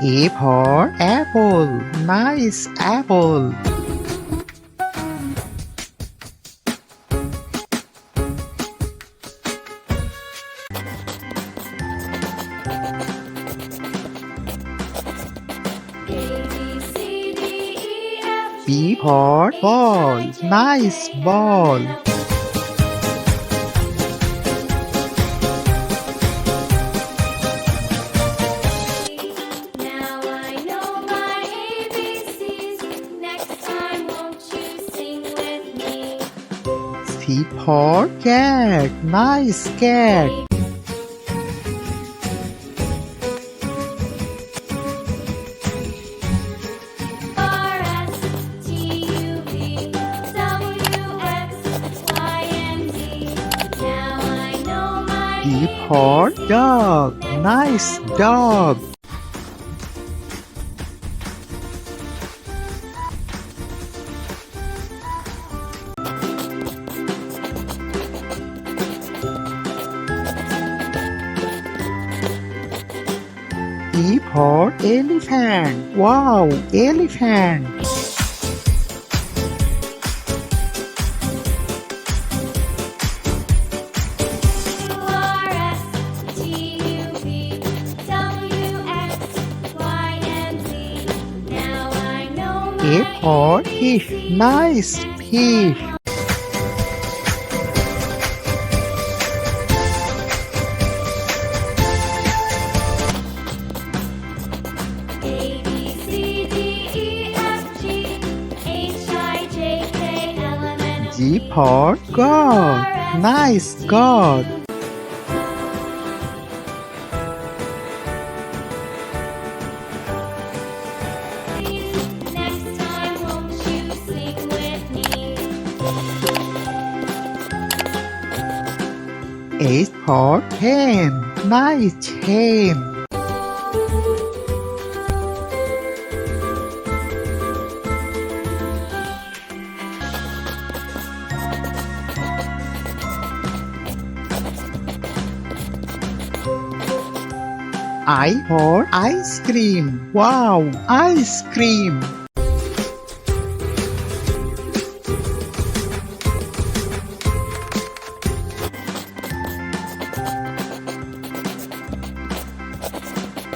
A for apple. Nice apple. B for ball. Nice ball. Now I know my ABCs. Next time, won't you sing with me? C for cat. Nice cat. R S T U V W X Y and Z. Now I know my D for dog. Nice dog. E for elephant. Wow, elephant. R S T U V W X Y and Z. Now I know A my for fish. Nice fish. A B C D E F G H I J K L M N O G P for God. Nice God. Next time, won't you sing with me? H for hen. Nice hen. I for ice cream. Wow, ice cream.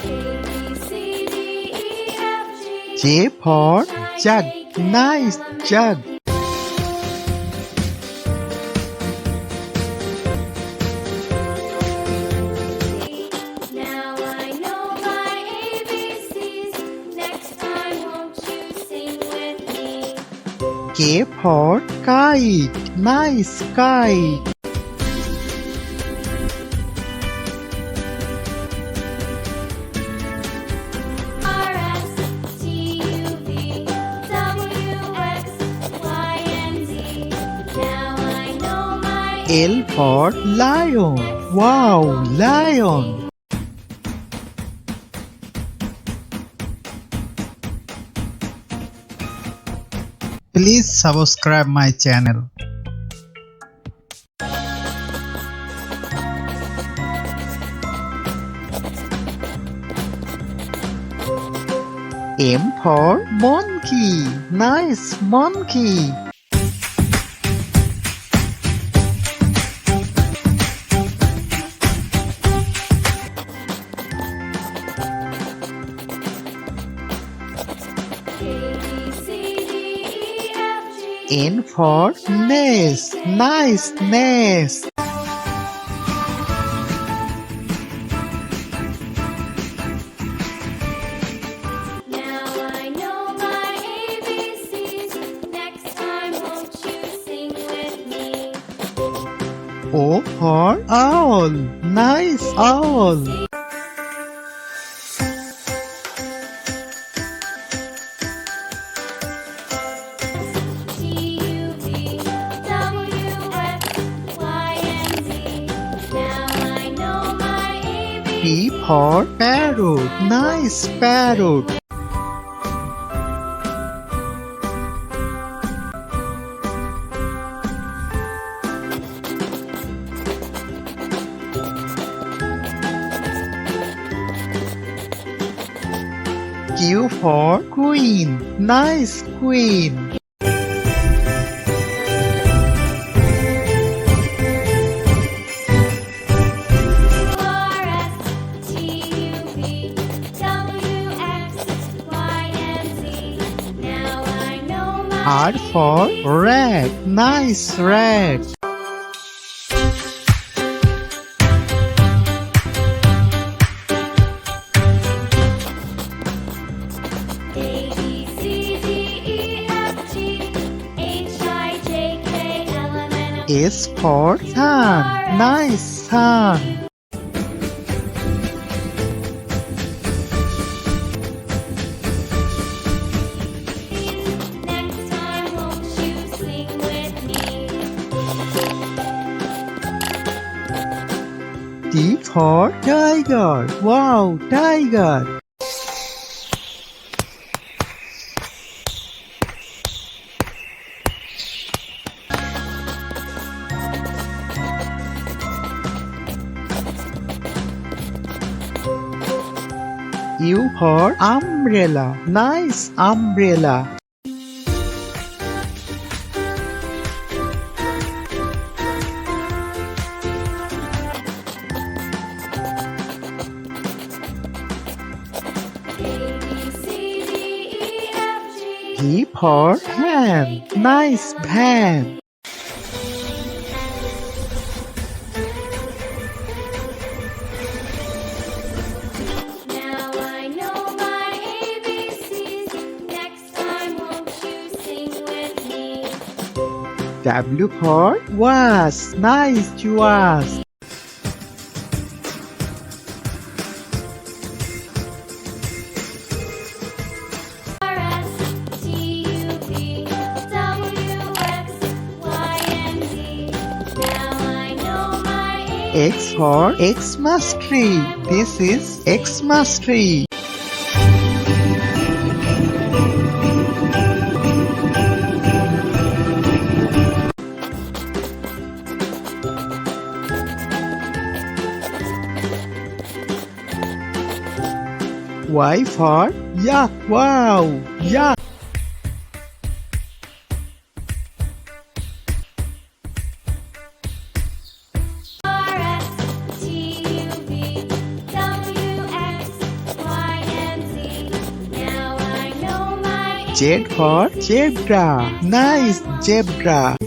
A B C D E F G J for jug. Nice jug. Now I know my ABCs. Next time, won't you sing with me? K for kite. Nice kite. R S T U V W X Y and Z. Now I know my L for lion. Wow, lion. Please subscribe my channel. M for monkey. Nice monkey. A B C D E F G N for nest. Nice nest. Now I know my ABCs. Next time, won't you sing with me? O for owl. Nice owl. T U V W X Y and Z. Now I know my ABCs. P for parrot. Nice parrot. Q for queen. Nice queen. R for rat. Nice rat. S for sun. Nice sun. T for tiger. Wow, tiger. U for umbrella. Nice umbrella. V for van. Nice van. Now I know my ABCs. Next time, won't you sing with me? W for was. Nice was. X for Xmas tree. This is Xmas tree. Y for yak. Wow, yak. Z for zebra. Nice zebra.